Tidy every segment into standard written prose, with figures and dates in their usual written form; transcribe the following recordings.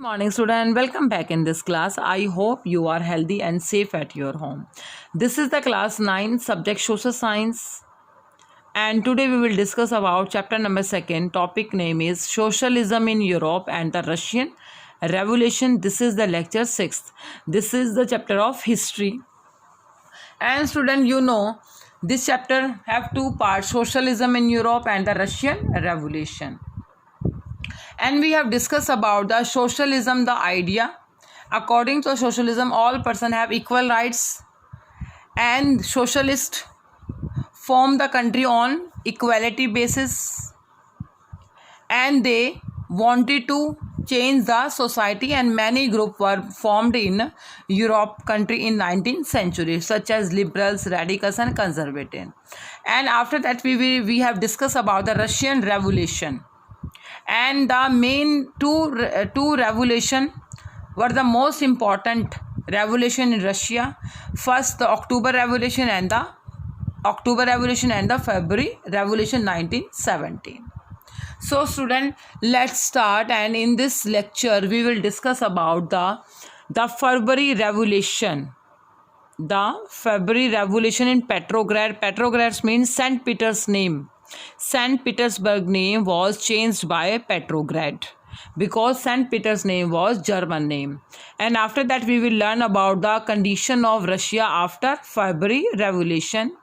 Morning student, welcome back in this class. I hope you are healthy and safe at your home. This is the class 9 subject social science, and today we will discuss about chapter number 2. Topic name is socialism in Europe and the Russian Revolution. This is the lecture 6th. This is the chapter of history. And student, you know this chapter have two parts: socialism in Europe and the Russian Revolution. And we have discussed about the socialism, the idea. According to socialism, all persons have equal rights, and socialists form the country on equality basis, and they wanted to change the society, and many groups were formed in Europe country in 19th century, such as liberals, radicals and conservative. And after that we have discussed about the Russian Revolution. And the main two revolution were the most important revolution in Russia. First, the October Revolution and the February Revolution 1917. So student, let's start, and in this lecture we will discuss about the February Revolution. The February Revolution in Petrograd. Petrograd means St. Peter's name. St. Petersburg name was changed by Petrograd because St. Peter's name was German name. And after that we will learn about the condition of Russia after February Revolution,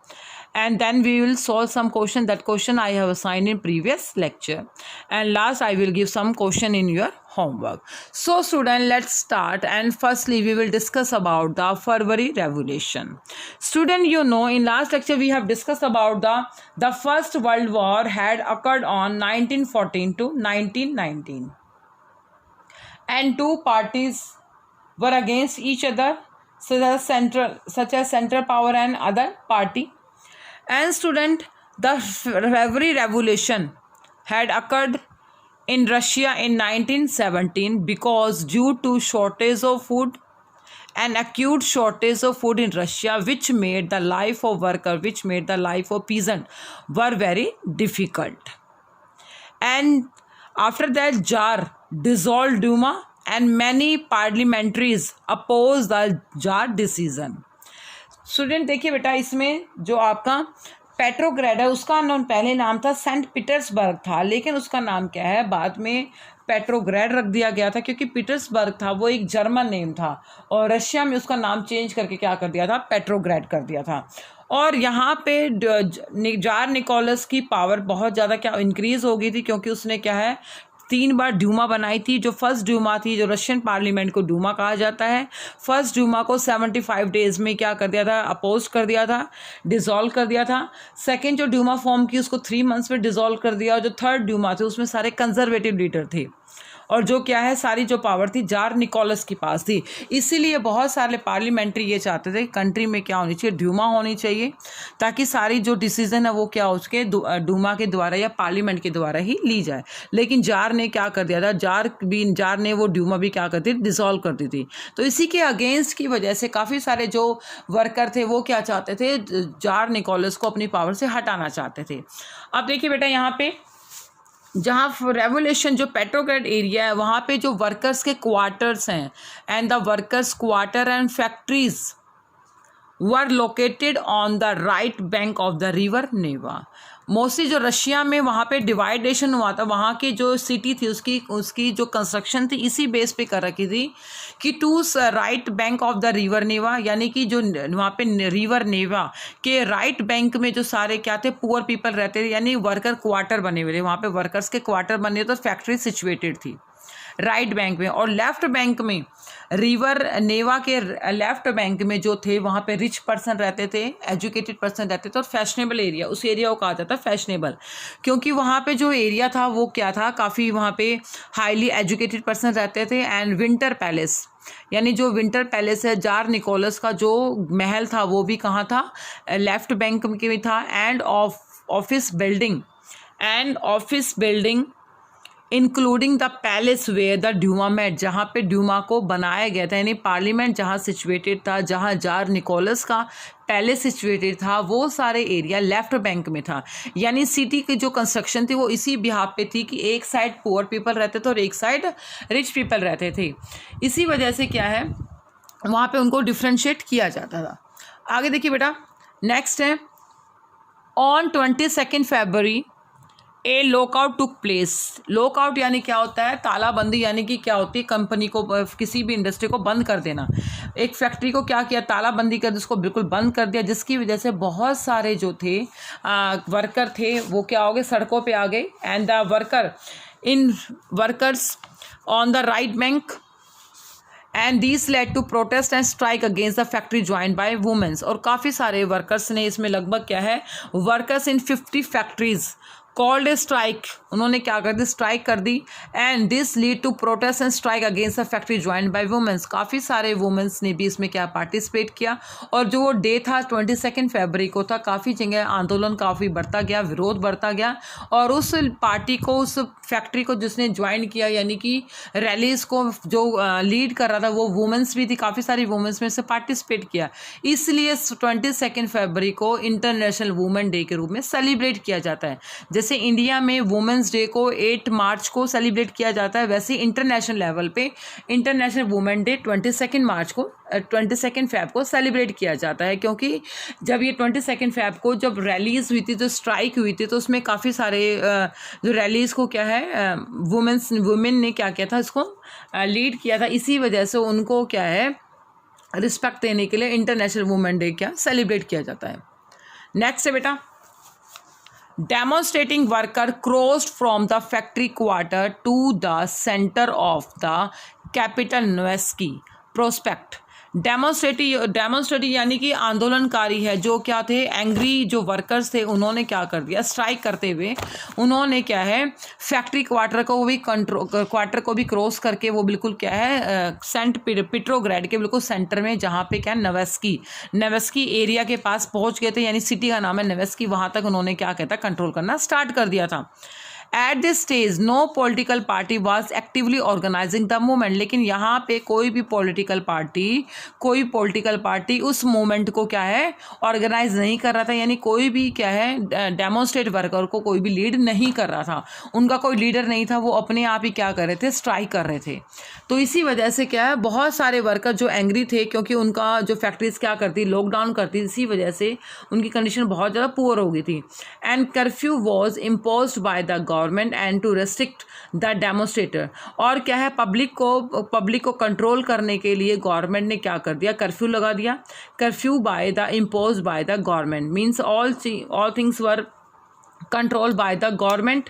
and then we will solve some question. That question I have assigned in previous lecture, and last I will give some question in your homework. So student, let's start, and firstly we will discuss about the February Revolution. Student, you know in last lecture we have discussed about the First World War had occurred on 1914 to 1919, and two parties were against each other, such as Central Power and other party. And student, the February Revolution had occurred in Russia in 1917 because due to shortage of food, an acute shortage of food in Russia, which made the life of worker, which made the life of peasant were very difficult. And after that, Tsar dissolved Duma, and many parliamentaries opposed the Tsar decision. Student देखिए बेटा, इसमें जो आपका पेट्रोग्रेड है उसका नाम पहले नाम था सेंट पीटर्सबर्ग था, लेकिन उसका नाम क्या है बाद में पेट्रोग्रेड रख दिया गया था, क्योंकि पीटर्सबर्ग था वो एक जर्मन नेम था, और रशिया में उसका नाम चेंज करके क्या कर दिया था, पेट्रोग्रेड कर दिया था. और यहाँ पे जार निकोलस की पावर बहुत ज़्यादा क्या इंक्रीज़ हो गई थी, क्योंकि उसने क्या है 3 बार ड्यूमा बनाई थी. जो फर्स्ट ड्यूमा थी, जो रशियन पार्लियामेंट को ड्यूमा कहा जाता है, फर्स्ट ड्यूमा को 75 डेज़ में क्या कर दिया था, अपोज कर दिया था, डिज़ोल्व कर दिया था. सेकंड जो ड्यूमा फॉर्म की उसको 3 मंथ्स में डिज़ोल्व कर दिया. और जो थर्ड ड्यूमा थी उसमें सारे कंजर्वेटिव लीडर थे, और जो क्या है सारी जो पावर थी जार निकोलस के पास थी. इसीलिए बहुत सारे पार्लियामेंट्री ये चाहते थे कंट्री में क्या होनी चाहिए, ड्यूमा होनी चाहिए, ताकि सारी जो डिसीजन है वो क्या उसके डूमा के द्वारा या पार्लियामेंट के द्वारा ही ली जाए. लेकिन जार ने क्या कर दिया था, जार ने वो ड्यूमा भी क्या करती थी, डिसॉल्व कर दी थी. तो इसी के अगेंस्ट की वजह से काफ़ी सारे जो वर्कर थे वो क्या चाहते थे, जार निकोलस को अपनी पावर से हटाना चाहते थे. अब देखिए बेटा, यहाँ पे जहाँ रेवोल्यूशन जो पेट्रोग्रेड एरिया है वहाँ पे जो वर्कर्स के क्वार्टर्स हैं, and the workers quarter and factories were located on the right bank of the river Neva. Mostly जो रशिया में वहाँ पे डिवाइडेशन हुआ था, वहाँ की जो सिटी थी उसकी जो कंस्ट्रक्शन थी इसी बेस पे कर रखी थी कि to right bank of the river Neva, यानी कि जो वहाँ पे रिवर नेवा के राइट बैंक में जो सारे क्या थे, पुअर पीपल रहते थे, यानी वर्कर क्वार्टर बने हुए थे. वहाँ पे वर्कर्स के क्वार्टर बने तो फैक्ट्री सिचुएटेड थी राइट बैंक में. और लेफ्ट बैंक में, रिवर नेवा के लेफ्ट बैंक में जो थे वहाँ पे रिच पर्सन रहते थे, एजुकेटेड पर्सन रहते थे, और फैशनेबल एरिया, उस एरिया को कहा जाता है फैशनेबल, क्योंकि वहाँ पे जो एरिया था वो क्या था, काफ़ी वहाँ पे हाईली एजुकेटेड पर्सन रहते थे. एंड विंटर पैलेस, यानी जो विंटर पैलेस है जार निकोलस का जो महल था वो भी कहाँ था, लेफ्ट बैंक में भी था. And office building including the palace where the Duma met, जहाँ पे ड्यूमा को बनाया गया था, यानी पार्लियामेंट जहाँ सिचुएटेड था, जहाँ जार निकोलस का पैलेस सिचुएटेड था, वो सारे एरिया लेफ्ट बैंक में था। यानी सिटी की जो कंस्ट्रक्शन थी वो इसी बिहाफ पे थी कि एक साइड पुअर पीपल रहते थे और एक साइड रिच पीपल रहते थे। इसी वजह से क्या है, वहाँ पे उनको डिफ्रेंशिएट किया जाता था। आगे देखिए बेटा, नेक्स्ट है on 22 February A lockout took place. Lockout यानी क्या होता है, तालाबंदी, यानी कि क्या होती है, कंपनी को, किसी भी इंडस्ट्री को बंद कर देना। एक फैक्ट्री को क्या किया, तालाबंदी कर, उसको बिल्कुल बंद कर दिया, जिसकी वजह से बहुत सारे जो थे वर्कर थे वो क्या हो गए, सड़कों पे आ गए। And the workers on the right bank and this led to protest and strike against the factory joint by womens. और काफ़ी सारे वर्कर्स ने, इसमें लगभग क्या है, workers in 50 factories called a strike, उन्होंने क्या कर दी, स्ट्राइक कर दी। And this lead to protest and strike against the factory joint by womens. काफ़ी सारे वुमेन्स ने भी इसमें क्या पार्टिसिपेट किया। और जो वो डे था 22 फरवरी को था, काफ़ी जगह आंदोलन काफ़ी बढ़ता गया, विरोध बढ़ता गया। और उस पार्टी को, उस फैक्ट्री को जिसने ज्वाइन किया, यानी कि रैलीज को जो लीड कर रहा था, वो वुमेन्स भी थी, काफ़ी सारी वुमेन्स में से पार्टिसिपेट किया। इसलिए 22 फरवरी को इंटरनेशनल वुमेन डे के रूप में सेलिब्रेट किया जाता है। जैसे इंडिया में वुमेन्स डे को 8 मार्च को सेलिब्रेट किया जाता है, वैसे इंटरनेशनल लेवल पे इंटरनेशनल वुमेन डे 22 मार्च को 22 फेब को सेलिब्रेट किया जाता है। क्योंकि जब ये 22 फेब को जब रैलीज हुई थी, जो स्ट्राइक हुई थी, तो उसमें काफ़ी सारे जो रैलीज को क्या है, वुमेन ने क्या किया था, इसको लीड किया था। इसी वजह से उनको क्या है, रिस्पेक्ट देने के लिए इंटरनेशनल वुमेन डे क्या सेलिब्रेट किया जाता है। नेक्स्ट है बेटा, demonstrating worker crossed from the factory quarter to the center of the capital Nevsky Prospect। Demonstrative यानी कि आंदोलनकारी है, जो क्या थे, एंग्री जो वर्कर्स थे, उन्होंने क्या कर दिया, स्ट्राइक करते हुए उन्होंने क्या है, फैक्ट्री क्वार्टर को भी क्रॉस करके वो बिल्कुल क्या है, सेंट पीट्रोग्राड के बिल्कुल सेंटर में, जहाँ पे क्या, नेवेस्की एरिया के पास पहुँच गए थे, यानी सिटी का नाम है नेवेस्की, वहाँ तक उन्होंने क्या कहता, कंट्रोल करना स्टार्ट कर दिया था। At this stage no political party was actively organising the movement. लेकिन यहाँ पे कोई पॉलिटिकल पार्टी उस मूवमेंट को क्या है, ऑर्गेनाइज नहीं कर रहा था। यानी कोई भी क्या है, डेमोन्स्ट्रेट वर्कर को कोई भी लीड नहीं कर रहा था, उनका कोई लीडर नहीं था, वो अपने आप ही क्या कर रहे थे, स्ट्राइक कर रहे थे। तो इसी वजह से क्या है, बहुत सारे वर्कर जो एंग्री थे, क्योंकि उनका जो फैक्ट्रीज क्या करती, लॉकडाउन करती, इसी वजह से उनकी कंडीशन बहुत ज़्यादा पुअर हो गई थी। And curfew was imposed by the government and to restrict the demonstrator. और क्या है, पब्लिक को कंट्रोल करने के लिए गवर्नमेंट ने क्या कर दिया, कर्फ्यू लगा दिया। Curfew by the impose by the government means all things were control by the government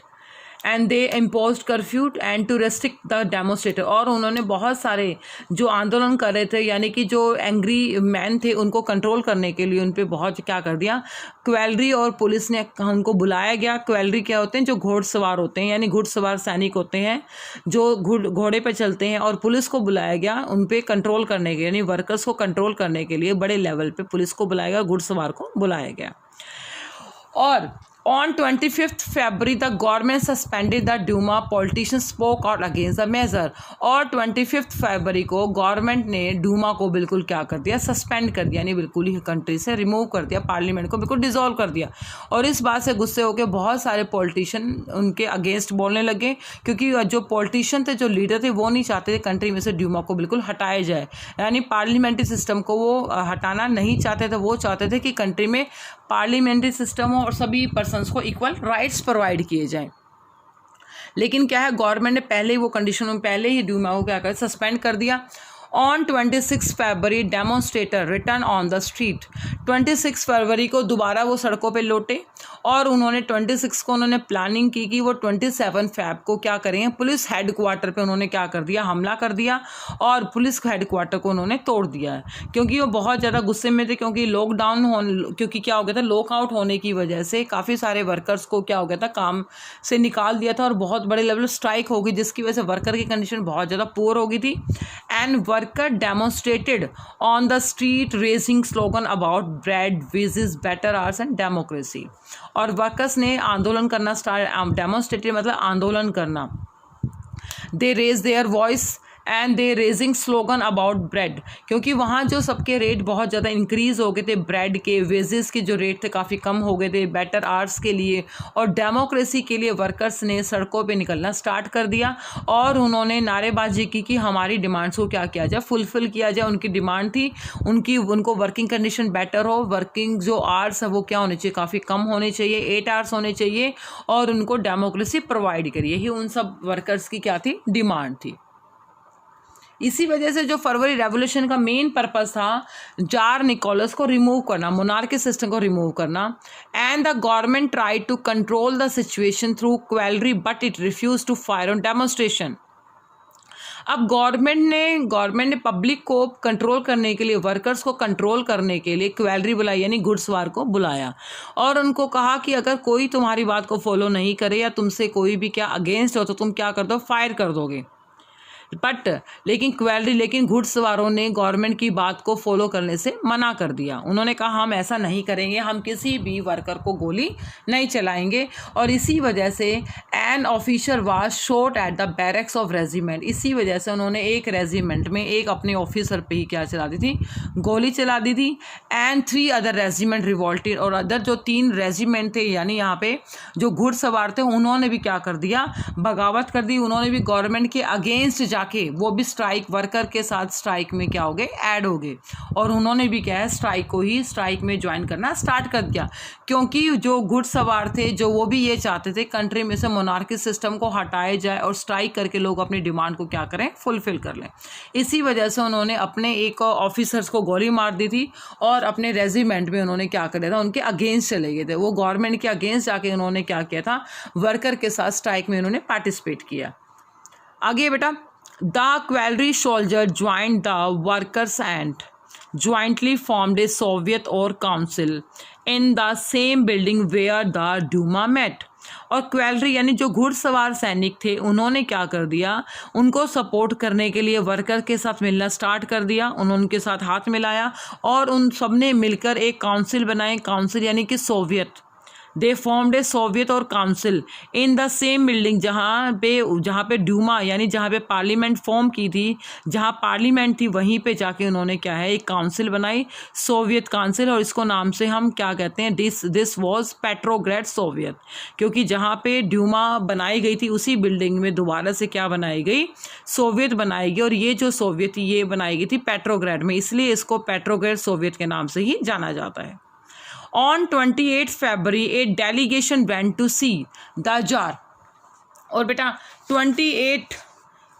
and they impose curfew and to restrict the demonstrator. और उन्होंने बहुत सारे जो आंदोलन कर रहे थे, यानी कि जो एंग्री मैन थे, उनको कंट्रोल करने के लिए उन पर बहुत क्या कर दिया, क्वेलरी और पुलिस ने उनको बुलाया गया। क्वेलरी क्या होते हैं, जो घोड़सवार होते हैं, यानी घुड़सवार सैनिक होते हैं जो घोड़े पे चलते हैं, और पुलिस को बुलाया गया उन पर कंट्रोल करने के, यानी वर्कर्स को कंट्रोल करने के लिए बड़े लेवल पे पुलिस को बुलाया गया, घुड़सवार को बुलाया गया। और on 25th February the government suspended the Duma, politicians spoke out against the measure। और 25th फरवरी को गवर्नमेंट ने डूमा को बिल्कुल क्या कर दिया, सस्पेंड कर दिया, यानी बिल्कुल ही कंट्री से रिमूव कर दिया, पार्लियामेंट को बिल्कुल डिसॉल्व कर दिया। और इस बात से गुस्से होकर बहुत सारे पॉलिटिशियन उनके अगेंस्ट बोलने लगे, क्योंकि जो पॉलिटिशियन थे, जो लीडर थे, वो नहीं चाहते थे कंट्री में से डूमा को बिल्कुल हटाया जाए, यानी पार्लियामेंट्री सिस्टम को वो हटाना नहीं चाहते थे। वो चाहते थे कि कंट्री में पार्लियामेंट्री सिस्टम हो और सभी पर्सन्स को इक्वल राइट्स प्रोवाइड किए जाएं। लेकिन क्या है, गवर्नमेंट ने पहले ही वो कंडीशन में पहले ही डूमा को क्या कर सस्पेंड कर दिया। On 26 February demonstrator return on the street. 26 फरवरी को दोबारा वो सड़कों पे लौटे और उन्होंने 26 को उन्होंने प्लानिंग की कि वो 27 फेब को क्या करेंगे, पुलिस हेडक्वार्टर पे उन्होंने क्या कर दिया, हमला कर दिया और पुलिस हेडक्वार्टर को उन्होंने तोड़ दिया है। क्योंकि वो बहुत ज़्यादा गुस्से में थे, क्योंकि क्योंकि क्या हो गया था, लॉकआउट होने की वजह से काफ़ी सारे वर्कर्स को क्या हो गया था, काम से निकाल दिया था और बहुत बड़े लेवल स्ट्राइक हो गई, जिसकी वजह से वर्कर की कंडीशन बहुत ज़्यादा पुअर हो गई थी। And worker demonstrated on the street raising slogan about bread, wages, better hours and democracy. और वर्कर्स ने आंदोलन करना स्टार्ट, डेमोन्स्ट्रेटेड मतलब आंदोलन करना, they raise their voice and they raising slogan about bread, क्योंकि वहाँ जो सबके रेट बहुत ज़्यादा इंक्रीज़ हो गए थे, ब्रेड के वेजेस के जो रेट थे काफ़ी कम हो गए थे, बेटर आर्ट्स के लिए और डेमोक्रेसी के लिए वर्कर्स ने सड़कों पे निकलना स्टार्ट कर दिया और उन्होंने नारेबाजी की कि हमारी डिमांड्स को क्या किया जाए, फुलफिल किया जाए। उनकी डिमांड थी उनको वर्किंग कंडीशन बेटर हो, वर्किंग जो आवर्स है वो क्या होने चाहिए, काफ़ी कम होने चाहिए, 8 आवर्स होने चाहिए और उनको डेमोक्रेसी प्रोवाइड करिए। यही उन सब वर्कर्स की क्या थी, डिमांड थी। इसी वजह से जो फरवरी रेवोल्यूशन का मेन पर्पस था, जार निकोलस को रिमूव करना, मोनार्की सिस्टम को रिमूव करना। And the government try to control the situation through cavalry but it refuse to fire on demonstration. अब गवर्नमेंट ने पब्लिक को कंट्रोल करने के लिए, वर्कर्स को कंट्रोल करने के लिए क्वेलरी बुलाई यानी घुड़सवार को बुलाया और उनको कहा कि अगर कोई तुम्हारी बात को फॉलो नहीं करे या तुमसे कोई भी क्या अगेंस्ट हो तो तुम क्या कर दो, फायर कर दोगे। लेकिन घुड़सवारों ने गवर्नमेंट की बात को फॉलो करने से मना कर दिया। उन्होंने कहा हम ऐसा नहीं करेंगे, हम किसी भी वर्कर को गोली नहीं चलाएंगे। और इसी वजह से an officer was shot at the barracks of regiment, इसी वजह से उन्होंने एक रेजिमेंट में एक अपने ऑफिसर पे ही क्या चला दी थी, गोली चला दी थी। एंड 3 अदर रेजिमेंट रिवॉल्टेड, और अदर जो 3 रेजिमेंट थे यानी यहाँ पे जो घुड़सवार थे उन्होंने भी क्या कर दिया, बगावत कर दी। उन्होंने भी गवर्नमेंट के अगेंस्ट जाके वो भी स्ट्राइक, वर्कर के साथ स्ट्राइक में क्या हो गए, ऐड हो गए और उन्होंने भी क्या है, स्ट्राइक में ज्वाइन करना स्टार्ट कर दिया। क्योंकि जो घुड़सवार थे जो वो भी ये चाहते थे कंट्री में से मोनार्की सिस्टम को हटाया जाए और स्ट्राइक करके लोग अपनी डिमांड को क्या करें, फुलफिल कर लें। इसी वजह से उन्होंने अपने एक ऑफिसर्स को गोली मार दी थी और अपने रेजिमेंट में उन्होंने क्या कर दिया था, उनके अगेंस्ट चले गए थे। वो गवर्नमेंट के अगेंस्ट जाके उन्होंने क्या किया था, वर्कर के साथ स्ट्राइक में उन्होंने पार्टिसिपेट किया। आगे बेटा, The cavalry soldier joined the workers and jointly formed a Soviet or council in the same building where the Duma met. और क्वेलरी यानी जो घुड़सवार सैनिक थे उन्होंने क्या कर दिया, उनको सपोर्ट करने के लिए वर्कर के साथ मिलना स्टार्ट कर दिया। उन्होंने उनके साथ हाथ मिलाया और उन सब ने मिलकर एक काउंसिल बनाए, काउंसिल यानी कि soviet. They formed a soviet और council in the same building, जहाँ पे ड्यूमा यानी जहाँ पे पार्लियामेंट फॉर्म की थी, जहाँ पार्लियामेंट थी वहीं पे जाके उन्होंने क्या है, एक काउंसिल बनाई, सोवियत काउंसिल। और इसको नाम से हम क्या कहते हैं, दिस वाज पेट्रोग्रेड सोवियत, क्योंकि जहाँ पे ड्यूमा बनाई गई थी उसी बिल्डिंग में दोबारा से क्या बनाई गई, सोवियत बनाई गई। और ये जो सोवियत थी ये बनाई गई थी पेट्रोग्रेड में, इसलिए इसको पेट्रोग्रेड सोवियत के नाम से ही जाना जाता है। On 28 February, a delegation went to see the Tsar। और बेटा 28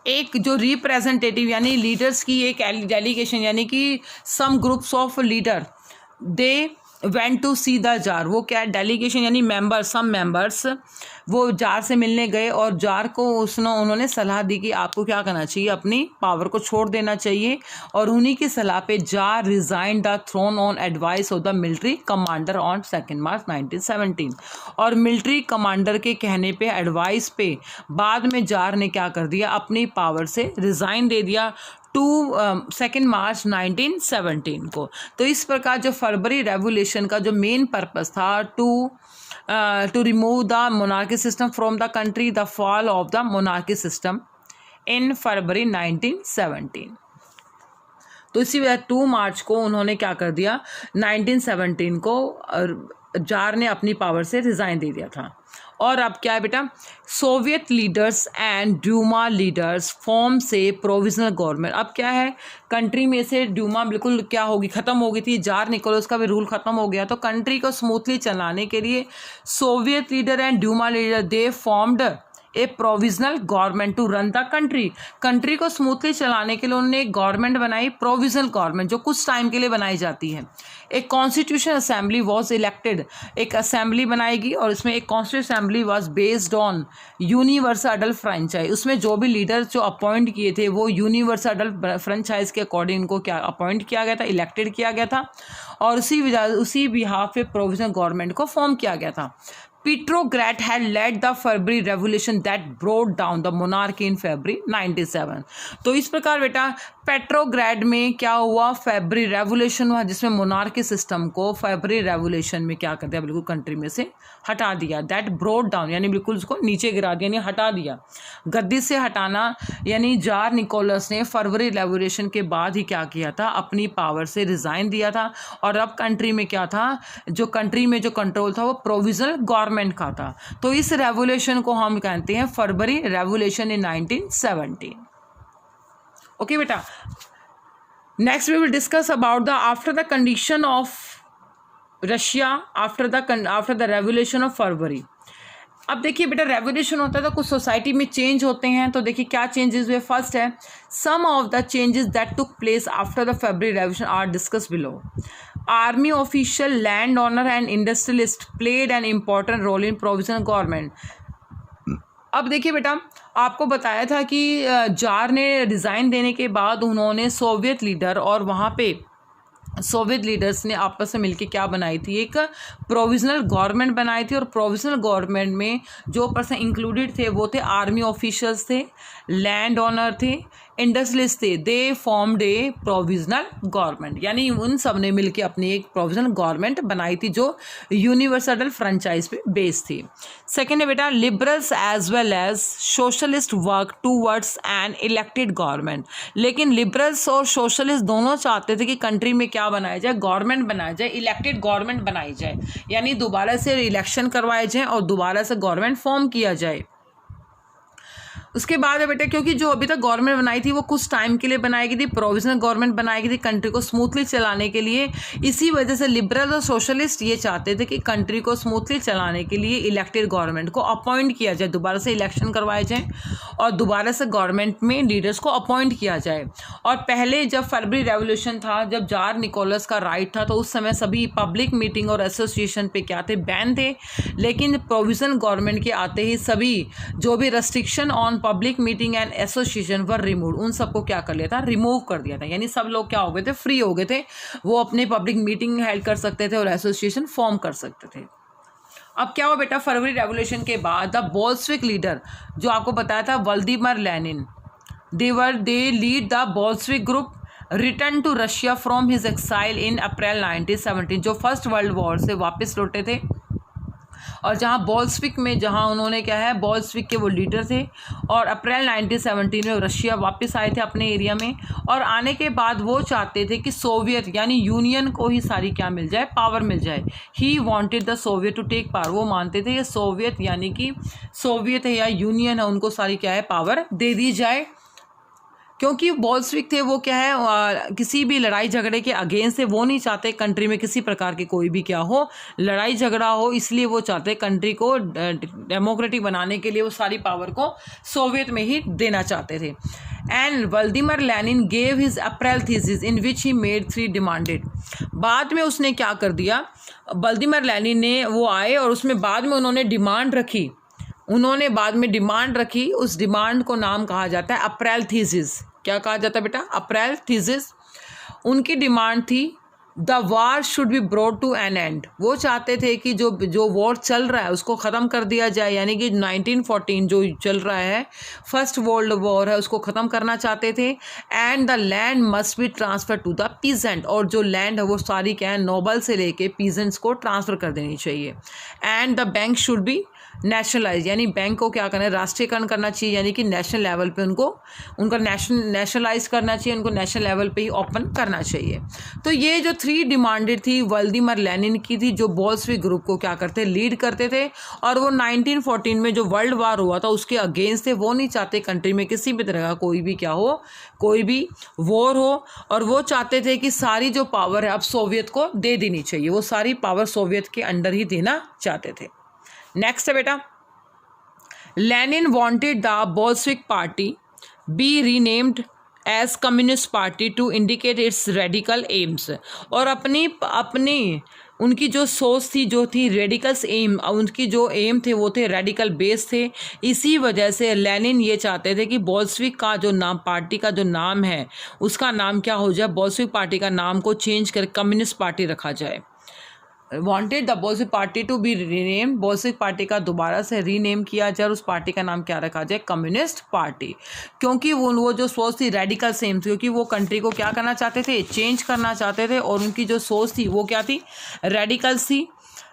एक जो रिप्रेजेंटेटिव यानी लीडर्स की एक डेलीगेशन यानी कि some groups of leader they went to see the tsar. वो क्या डेलीगेशन यानी मेंबर, सम मेंबर्स वो जार से मिलने गए और जार को उन्होंने सलाह दी कि आपको क्या करना चाहिए, अपनी पावर को छोड़ देना चाहिए। और उन्हीं की सलाह पे tsar resign the throne on advice of the military commander on 2 March 1917। और मिलिट्री कमांडर के कहने पे, एडवाइस पे बाद में जार ने क्या कर दिया, अपनी पावर से रिज़ाइन दे दिया 2 मार्च 1917 को। तो इस प्रकार जो फरवरी रेवोल्यूशन का जो मेन पर्पस था, to remove the monarchy system from the country, the fall of the monarchy system in February 1917। तो इसी वजह 2 मार्च को उन्होंने क्या कर दिया, 1917 को जार ने अपनी पावर से रिज़ाइन दे दिया था। और अब क्या है बेटा, Soviet leaders and Duma leaders form से प्रोविजनल गवर्नमेंट। अब क्या है, कंट्री में से ड्यूमा बिल्कुल क्या होगी, ख़त्म हो गई थी, जार निकोलस का भी रूल ख़त्म हो गया। तो कंट्री को स्मूथली चलाने के लिए Soviet leader and Duma leader they formed a provisional government to run the country. Country को स्मूथली चलाने के लिए उन्होंने एक गवर्नमेंट बनाई, प्रोविजनल गवर्नमेंट, जो कुछ टाइम के लिए बनाई जाती है। एक कॉन्स्टिट्यूशन असेंबली वॉज इलेक्टेड, एक असेंबली बनाएगी और इसमें एक constitution assembly was based on universal adult franchise. उसमें जो भी लीडर जो अपॉइंट किए थे वो यूनिवर्सल अडल्ट फ्रेंचाइज के अकॉर्डिंग उनको क्या अपॉइंट किया गया था, इलेक्टेड किया गया था। और उसी बिहाफ पे प्रोविजनल गवर्नमेंट को फॉर्म किया गया था। Petrograd had led the February Revolution that brought down the monarchy in February 97. तो इस प्रकार बेटा पेट्रोग्रेड में क्या हुआ, फेब्रुअरी रेवोल्यूशन हुआ जिसमें मोनार्की सिस्टम को फेब्रुअरी रेवोल्यूशन में क्या कर दिया, बिल्कुल कंट्री में से हटा दिया. दैट ब्रोड डाउन यानी बिल्कुल उसको नीचे गिरा दिया, यानी हटा दिया. गद्दी से हटाना यानी जार निकोलस ने फरवरी रेवोल्यूशन के बाद ही क्या किया था, अपनी पावर से रिजाइन दिया था. और अब कंट्री में क्या था, जो कंट्री में जो कंट्रोल था वो प्रोविजनल गवर्नमेंट का था. तो इस रेवोल्यूशन को हम कहते हैं फरवरी रेवोल्यूशन इन 1917. ओके बेटा, next we will discuss about the after the condition of Russia after the revolution of February. अब देखिए बेटा, रेवोल्यूशन होता है तो कुछ सोसाइटी में चेंज होते हैं. तो देखिए क्या चेंजेस हुए. फर्स्ट है some of the changes that took place after the February revolution are discuss below. Army official, land owner and industrialist played an important role in provisional government. अब देखिए बेटा, आपको बताया था कि जार ने रिज़ाइन देने के बाद उन्होंने सोवियत लीडर और वहाँ पे सोवियत लीडर्स ने आपस में मिलकर क्या बनाई थी, एक प्रोविजनल गवर्नमेंट बनाई थी. और प्रोविजनल गवर्नमेंट में जो पर्सन इंक्लूडेड थे वो थे आर्मी ऑफिशियल्स थे, लैंड ओनर थे, इंडस्ट्रियलिस्ट थे. दे फॉर्म्ड ए प्रोविजनल गवर्नमेंट, यानी उन सब ने मिलकर अपनी एक प्रोविजनल गवर्नमेंट बनाई थी जो यूनिवर्सल फ्रेंचाइज पे बेस्ड थी. सेकेंड है बेटा, liberals as well as socialist work towards an elected government. लेकिन लिबरल्स और सोशलिस्ट दोनों चाहते थे कि कंट्री में क्या बनाया जाए, गवर्नमेंट बनाया जाए, इलेक्टेड गवर्नमेंट बनाई जाए, यानी दोबारा से इलेक्शन करवाए जाए और दोबारा से गवर्नमेंट फॉर्म किया जाए. उसके बाद है बेटा, क्योंकि जो अभी तक गवर्नमेंट बनाई थी वो कुछ टाइम के लिए बनाई गई थी, प्रोविजनल गवर्नमेंट बनाई गई थी कंट्री को स्मूथली चलाने के लिए. इसी वजह से लिबरल और सोशलिस्ट ये चाहते थे कि कंट्री को स्मूथली चलाने के लिए इलेक्टेड गवर्नमेंट को अपॉइंट किया जाए, दोबारा से इलेक्शन करवाए जाए और दोबारा से गवर्नमेंट में लीडर्स को अपॉइंट किया जाए. और पहले जब फरवरी रेवोल्यूशन था, जब जार निकोलस का राइट था, तो उस समय सभी पब्लिक मीटिंग और एसोसिएशन पे क्या थे, बैन थे. लेकिन प्रोविजनल गवर्नमेंट के आते ही सभी जो भी restriction on public meeting and association were remove, उन सबको क्या कर लिया था, रिमूव कर दिया था. यानी सब लोग क्या हो गए थे, फ्री हो गए थे, वो अपने पब्लिक मीटिंग हेल्ड कर सकते थे और एसोसिएशन फॉर्म कर सकते थे. अब क्या हुआ बेटा, फरवरी रेवोल्यूशन के बाद द बोल्शेविक लीडर, जो आपको बताया था Vladimir Lenin, they lead the Bolshevik group return to Russia from his exile in April 1917, जो फर्स्ट वर्ल्ड वॉर से वापस लौटे थे. और जहाँ बोल्शेविक में, जहाँ उन्होंने क्या है, बोल्शेविक के वो लीडर थे और अप्रैल 1917 में रशिया वापस आए थे अपने एरिया में. और आने के बाद वो चाहते थे कि सोवियत यानी यूनियन को ही सारी क्या मिल जाए, पावर मिल जाए. He wanted the Soviet to take power. वो मानते थे ये सोवियत यानी कि सोवियत है या यूनियन है, उनको सारी क्या है, पावर दे दी जाए. क्योंकि बोल्शेविक थे वो क्या है, किसी भी लड़ाई झगड़े के अगेंस्ट थे. वो नहीं चाहते कंट्री में किसी प्रकार की कोई भी क्या हो, लड़ाई झगड़ा हो. इसलिए वो चाहते कंट्री को डेमोक्रेटिक बनाने के लिए वो सारी पावर को सोवियत में ही देना चाहते थे. And Vladimir Lenin gave his April thesis in which he made 3 demanded. बाद में उसने क्या कर दिया, व्लादिमीर लेनिन ने वो आए और उसमें बाद में उन्होंने डिमांड रखी. उस डिमांड को नाम कहा जाता है अप्रैल थीसिस. क्या कहा जाता है बेटा, अप्रैल थीसिस. उनकी डिमांड थी the war should be brought to an end. वो चाहते थे कि जो वॉर चल रहा है उसको ख़त्म कर दिया जाए, यानी कि 1914 जो चल रहा है, फर्स्ट वर्ल्ड वॉर है, उसको ख़त्म करना चाहते थे. And the land must be transfer to the peasant. और जो लैंड है वो सारी क्या है, नोबल से लेके पीजेंट्स को ट्रांसफ़र कर देनी चाहिए. And the bank should be nationalise, यानी बैंक को क्या करना है, राष्ट्रीयकरण करना चाहिए, यानी कि नेशनल लेवल पे उनका नेशनलाइज करना चाहिए, उनको नेशनल लेवल पे ही ओपन करना चाहिए. तो ये जो 3 डिमांडेड थी व्लादिमीर लेनिन की थी, जो बोल्शेविक ग्रुप को क्या करते, लीड करते थे. और वो 1914 में जो वर्ल्ड वार हुआ था उसके अगेंस्ट थे. वो नहीं चाहते कंट्री में किसी भी तरह का कोई भी क्या हो, कोई भी वॉर हो. और वो चाहते थे कि सारी जो पावर है अब सोवियत को दे देनी चाहिए, वो सारी पावर सोवियत के अंडर ही देना चाहते थे. नेक्स्ट है बेटा, Lenin wanted the Bolshevik party be renamed as communist party to indicate its radical aims. और अपनी उनकी जो सोच थी, जो थी रेडिकल्स एम, उनकी जो एम थे वो थे रेडिकल बेस थे. इसी वजह से लेनिन ये चाहते थे कि बोल्शेविक का जो नाम, पार्टी का जो नाम है उसका नाम क्या हो जाए, बोल्शेविक पार्टी का नाम को चेंज कर कम्युनिस्ट पार्टी रखा जाए. Wanted the Bolshevik party to be rename, Bolshevik party का दोबारा से रीनेम किया जाए और उस पार्टी का नाम क्या रखा जाए, कम्युनिस्ट पार्टी। क्योंकि वो जो सोच थी रेडिकल सेम थी, क्योंकि वो कंट्री को क्या करना चाहते थे, चेंज करना चाहते थे, और उनकी जो सोच थी वो क्या थी, रेडिकल्स थी,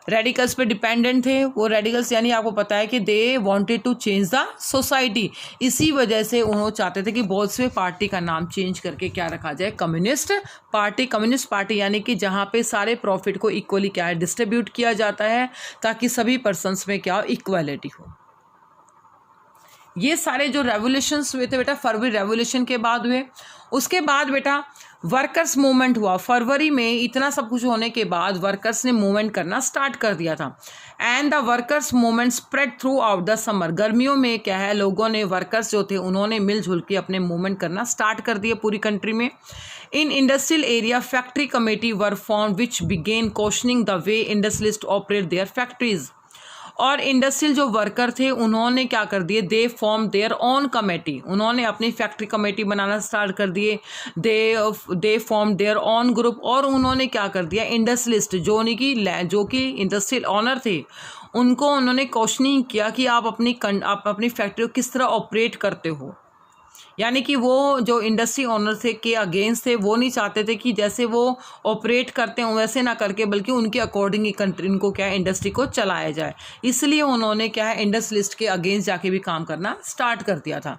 रेडिकल्स पे डिपेंडेंट थे वो रेडिकल्स, यानी आपको पता है कि they wanted to change the society. इसी वजह से उन्होंने चाहते थे कि बोल्शेविक पार्टी का नाम चेंज करके क्या रखा जाए, कम्युनिस्ट पार्टी। कम्युनिस्ट पार्टी यानी कि जहाँ पे सारे प्रॉफिट को इक्वली क्या है, डिस्ट्रीब्यूट किया जाता है, ताकि सभी पर्सन्स में क्या हो, इक्वालिटी हो। ये सारे जो रेवोल्यूशंस हुए थे बेटा फरवरी रेवोल्यूशन के बाद हुए। उसके बाद बेटा वर्कर्स मूवमेंट हुआ फरवरी में। इतना सब कुछ होने के बाद वर्कर्स ने मूवमेंट करना स्टार्ट कर दिया था। And the workers movement spread through out the summer. गर्मियों में क्या है, लोगों ने, वर्कर्स जो थे उन्होंने मिलजुल के अपने मूवमेंट करना स्टार्ट कर दिए पूरी कंट्री में। In industrial area factory committee were form which began questioning the way industrialist operate their factories. और इंडस्ट्रियल जो वर्कर थे उन्होंने क्या कर दिए, they form their own committee, उन्होंने अपनी फैक्ट्री कमेटी बनाना स्टार्ट कर दिए। They form their own group, और उन्होंने क्या कर दिया, इंडस्ट्रियलिस्ट जो कि इंडस्ट्रियल ऑनर थे उनको उन्होंने क्वेश्चनिंग किया कि आप अपनी फैक्ट्री को किस तरह ऑपरेट करते हो। यानी कि वो जो इंडस्ट्री ओनर थे के अगेंस्ट थे, वो नहीं चाहते थे कि जैसे वो ऑपरेट करते हैं वैसे ना करके, बल्कि उनके अकॉर्डिंग ही कंट्री इनको क्या है, इंडस्ट्री को चलाया जाए। इसलिए उन्होंने क्या है, इंडस्ट्रियलिस्ट के अगेंस्ट जाके भी काम करना स्टार्ट कर दिया था।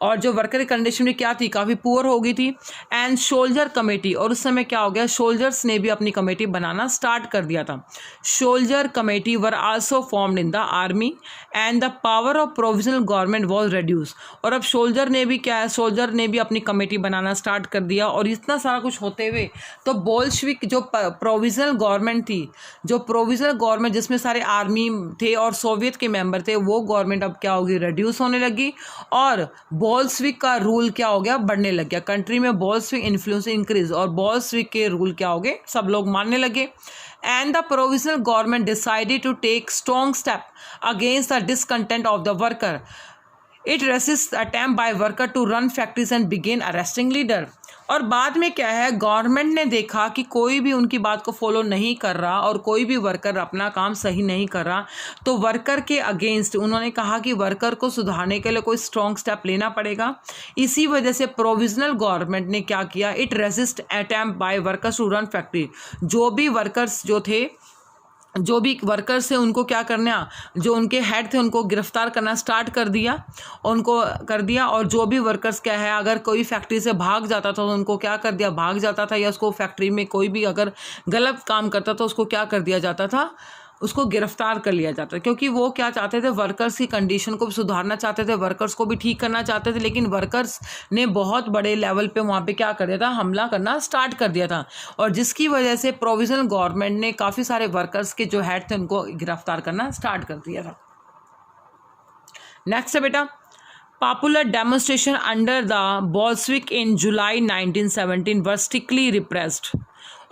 और जो वर्कर की कंडीशन भी क्या थी, काफ़ी पुअर हो गई थी। एंड सोल्जर कमेटी, और उस समय क्या हो गया, सोल्जर्स ने भी अपनी कमेटी बनाना स्टार्ट कर दिया था। Soldier committee were also formed in the army and the power of provisional government was reduce. और अब सोल्जर ने भी क्या है, सोल्जर ने भी अपनी कमेटी बनाना स्टार्ट कर दिया। और इतना सारा कुछ होते हुए तो बोल्शेविक जो प्रोविजनल गवर्नमेंट थी, जो प्रोविजनल गवर्नमेंट जिसमें सारे आर्मी थे और सोवियत के मेंबर थे, वो गवर्नमेंट अब क्या होगी, रिड्यूस होने लगी। और बोल्शेविक का रूल क्या हो गया, बढ़ने लग गया कंट्री में। बोल्शेविक इन्फ्लुएंस इंक्रीज, और बोल्शेविक के रूल क्या हो गए, सब लोग मानने लगे। And the provisional government decided to take strong step against the discontent of the worker. It resist attempt by worker to run factories and begin arresting leader. और बाद में क्या है, गवर्नमेंट ने देखा कि कोई भी उनकी बात को फॉलो नहीं कर रहा और कोई भी वर्कर अपना काम सही नहीं कर रहा, तो वर्कर के अगेंस्ट उन्होंने कहा कि वर्कर को सुधारने के लिए कोई स्ट्रॉन्ग स्टेप लेना पड़ेगा। इसी वजह से प्रोविजनल गवर्नमेंट ने क्या किया, it resist attempt by workers to run factory. जो भी वर्कर्स जो भी वर्कर्स थे उनको क्या करना, जो उनके हेड थे उनको गिरफ्तार करना स्टार्ट कर दिया, और जो भी वर्कर्स क्या है, अगर कोई फैक्ट्री से भाग जाता था तो उनको क्या कर दिया, भाग जाता था, या उसको फैक्ट्री में कोई भी अगर गलत काम करता था उसको क्या कर दिया जाता था, उसको गिरफ्तार कर लिया जाता। क्योंकि वो क्या चाहते थे, वर्कर्स की कंडीशन को भी सुधारना चाहते थे, वर्कर्स को भी ठीक करना चाहते थे। लेकिन वर्कर्स ने बहुत बड़े लेवल पे वहाँ पे क्या कर दिया था, हमला करना स्टार्ट कर दिया था। और जिसकी वजह से प्रोविजनल गवर्नमेंट ने काफ़ी सारे वर्कर्स के जो हेड थे उनको गिरफ्तार करना स्टार्ट कर दिया था। नेक्स्ट है बेटा, popular demonstration under the Bolshevik in July 1917 were strictly repressed.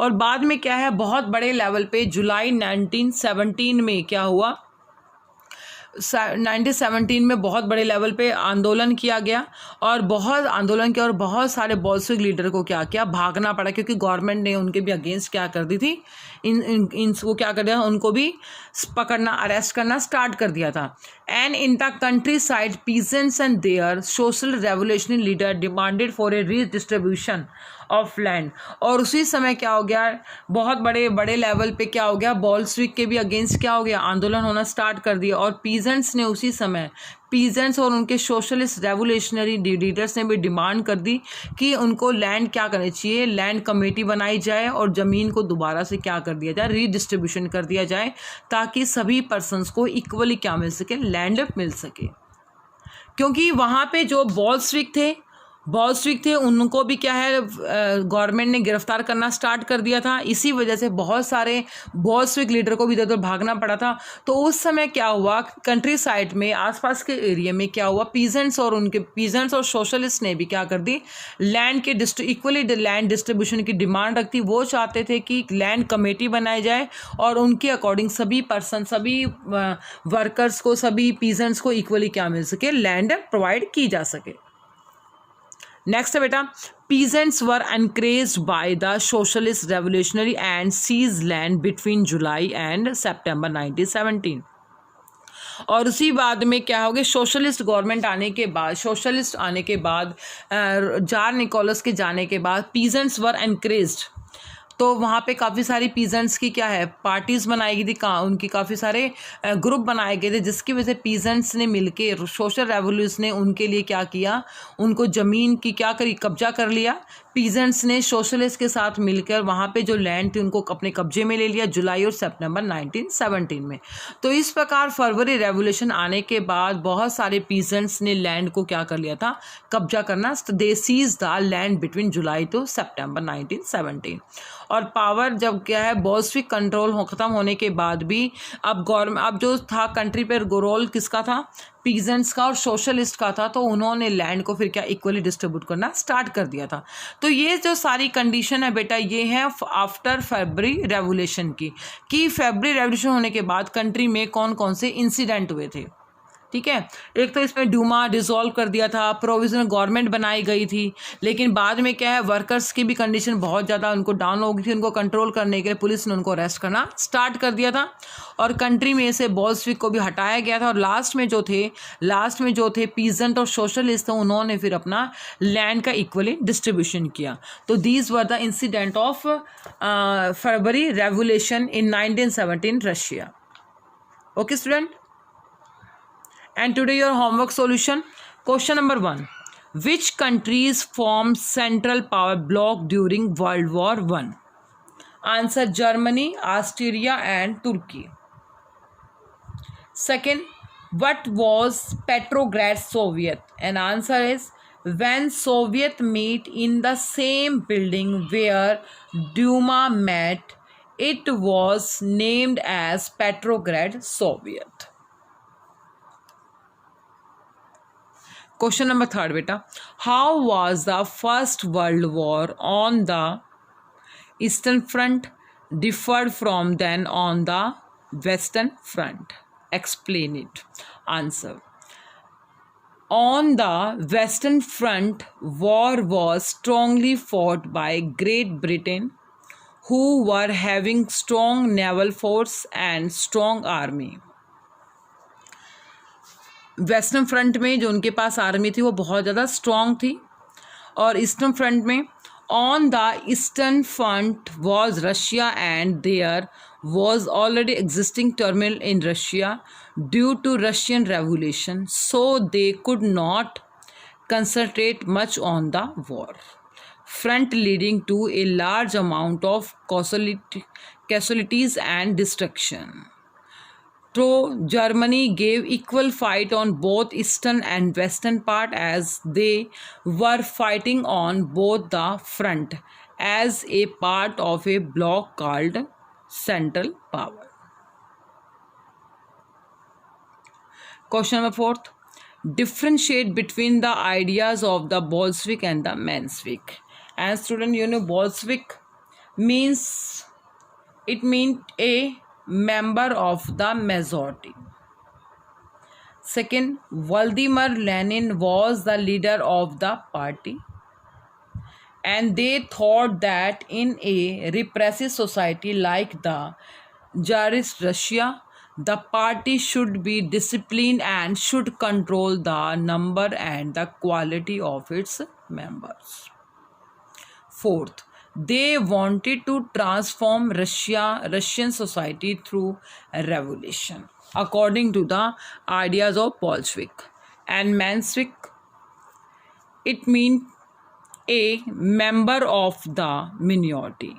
और बाद में क्या है, बहुत बड़े लेवल पे जुलाई 1917 में क्या हुआ, 1917 में बहुत बड़े लेवल पे आंदोलन किया गया, और बहुत आंदोलन किया, और बहुत सारे बोल्शेविक लीडर को क्या किया, भागना पड़ा, क्योंकि गवर्नमेंट ने उनके भी अगेंस्ट क्या कर दी थी, वो क्या कर दिया, उनको भी पकड़ना, अरेस्ट करना स्टार्ट कर दिया था। And in the country side peasants and their social revolutionary leader demanded for a redistribution of land. और उसी समय क्या हो गया, बहुत बड़े लेवल पे क्या हो गया, बोल्शेविक के भी अगेंस्ट क्या हो गया, आंदोलन होना स्टार्ट कर दिया। और पीजेंट्स ने उसी समय, पीजेंट्स और उनके सोशलिस्ट रेवोल्यूशनरी लीडर्स ने भी डिमांड कर दी कि उनको लैंड क्या करनी चाहिए, लैंड कमेटी बनाई जाए और ज़मीन को दोबारा से क्या कर दिया जाए, रीडिस्ट्रीब्यूशन कर दिया जाए, ताकि सभी पर्सन्स को इक्वली क्या मिल सके, लैंड मिल सके। क्योंकि वहाँ पे जो बोल्शेविक थे उनको भी क्या है, गवर्नमेंट ने गिरफ्तार करना स्टार्ट कर दिया था। इसी वजह से बहुत सारे बोल्शेविक लीडर को भी इधर उधर भागना पड़ा था। तो उस समय क्या हुआ, कंट्री साइड में, आसपास के एरिया में क्या हुआ, पीजेंट्स और सोशलिस्ट ने भी क्या कर दी, लैंड के इक्वली लैंड डिस्ट्रीब्यूशन की डिमांड रखती। वो चाहते थे कि लैंड कमेटी बनाई जाए और उनके अकॉर्डिंग सभी वर्कर्स को, सभी पीजेंट्स को इक्वली क्या मिल सके, लैंड प्रोवाइड की जा सके। नेक्स्ट है बेटा, peasants were encouraged by the socialist revolutionary and seized land between July and September 1917. और उसी बाद में क्या हो गया, सोशलिस्ट गवर्नमेंट आने के बाद, सोशलिस्ट आने के बाद, जार निकोलस के जाने के बाद पीजेंट्स वर एनकरेज्ड, तो वहाँ पे काफ़ी सारी पीजेंट्स की क्या है, पार्टीज़ बनाई गई थी, उनकी काफ़ी सारे ग्रुप बनाए गए थे, जिसकी वजह से पीजेंट्स ने मिलके, सोशल रेवोल्यूशन ने उनके लिए क्या किया, उनको ज़मीन की क्या करी, कब्जा कर लिया। पीजेंट्स ने सोशलिस्ट के साथ मिलकर वहाँ पे जो लैंड थी उनको अपने कब्जे में ले लिया जुलाई और सितंबर 1917 में। तो इस प्रकार फरवरी रेवोल्यूशन आने के बाद बहुत सारे पीजेंट्स ने लैंड को क्या कर लिया था, कब्जा करना। They seize the land between July to September 1917। और पावर जब क्या है, बोल्शेविक कंट्रोल ख़त्म होने के बाद भी अब गवर्नमेंट, अब जो था कंट्री पर रोल किसका था, पीजेंट्स का और सोशलिस्ट का था, तो उन्होंने लैंड को फिर क्या इक्वली डिस्ट्रीब्यूट करना स्टार्ट कर दिया था। तो ये जो सारी कंडीशन है बेटा, ये है आफ्टर फरवरी रेवोल्यूशन की, कि फरवरी रेवोल्यूशन होने के बाद कंट्री में कौन कौन से इंसिडेंट हुए थे। ठीक है, एक तो इसमें डूमा डिसॉल्व कर दिया था, प्रोविजनल गवर्नमेंट बनाई गई थी, लेकिन बाद में क्या है, वर्कर्स की भी कंडीशन बहुत ज़्यादा उनको डाउन हो गई थी, उनको कंट्रोल करने के लिए पुलिस ने उनको अरेस्ट करना स्टार्ट कर दिया था, और कंट्री में से बोल्शेविक को भी हटाया गया था। और लास्ट में जो थे पीजेंट और सोशलिस्ट थे, उन्होंने फिर अपना लैंड का इक्वली डिस्ट्रीब्यूशन किया। तो these were the incident of February revolution in 1917 Russia. Okay student, and today your homework solution. Question number 1, which countries formed central power bloc during World War I? Answer, Germany, Austria and Turkey. Second, what was Petrograd Soviet? And answer is, when Soviet meet in the same building where Duma met, it was named as Petrograd Soviet. Question number 3 beta, how was the First World War on the Eastern Front differed from then on the Western Front? Explain it. Answer, on the Western Front, war was strongly fought by Great Britain, who were having strong naval force and strong army. Western front में जो उनके पास army थी वो बहुत ज़्यादा strong थी, और eastern front में, on the eastern front was Russia and there was already existing terminal in Russia due to Russian revolution, so they could not concentrate much on the war front, leading to a large amount of casualties and destruction. So Germany gave equal fight on both eastern and western part, as they were fighting on both the front as a part of a bloc called Central Power. Question number 4, differentiate between the ideas of the Bolshevik and the Menshevik. And student, you know Bolshevik means, it means a member of the majority. Second, Vladimir Lenin was the leader of the party, and they thought that in a repressive society like the Tsarist Russia, the party should be disciplined and should control the number and the quality of its members. Fourth, they wanted to transform Russian society through a revolution, according to the ideas of Bolshevik. And Menshevik, it means a member of the minority.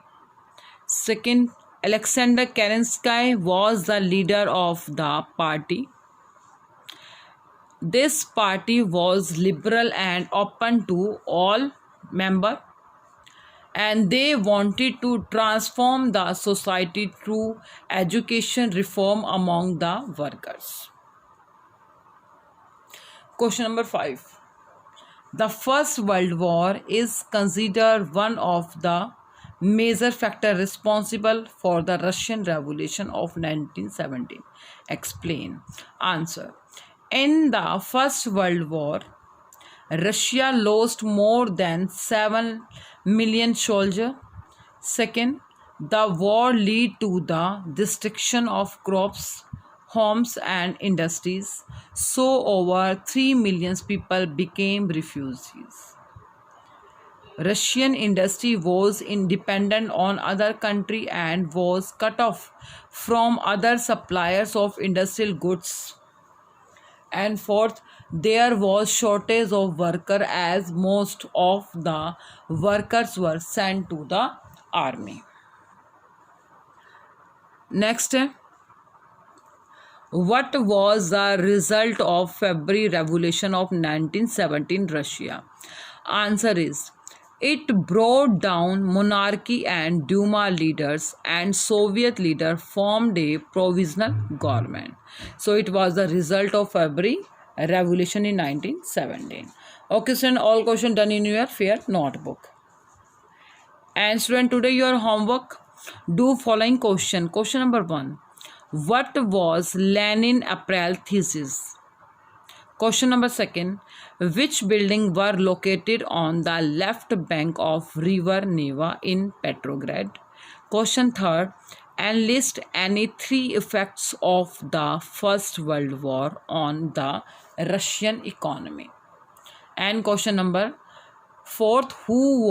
Second, Alexander Kerensky was the leader of the party. This party was liberal and open to all members, and they wanted to transform the society through education reform among the workers. Question number 5. The First World War is considered one of the major factors responsible for the Russian Revolution of 1917. Explain. Answer. In the First World War, Russia lost more than 7 million soldiers. Second, the war led to the destruction of crops, homes, and industries. So, over 3 million people became refugees. Russian industry was independent on other country and was cut off from other suppliers of industrial goods. And fourth, there was shortage of worker as most of the workers were sent to the army. Next, what was the result of February Revolution of 1917 Russia? Answer is, it brought down monarchy and Duma leaders, and Soviet leader formed a provisional government. So it was the result of February Revolution in 1917. Okay, student, all question done in your fair notebook. And student, today your homework, do following question. Question number 1. What was Lenin April thesis? Question number 2. Which building were located on the left bank of river Neva in Petrograd? Question 3. Enlist any 3 effects of the First World War on the Russian economy. And question number 4. Who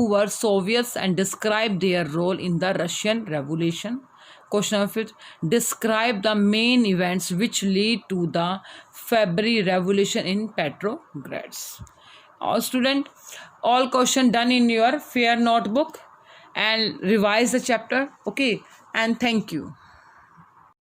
were Soviets and describe their role in the Russian Revolution? Question number 5. Describe the main events which lead to the February Revolution in Petrograd. Student, all question done in your fair notebook and revise the chapter. Okay, and thank you.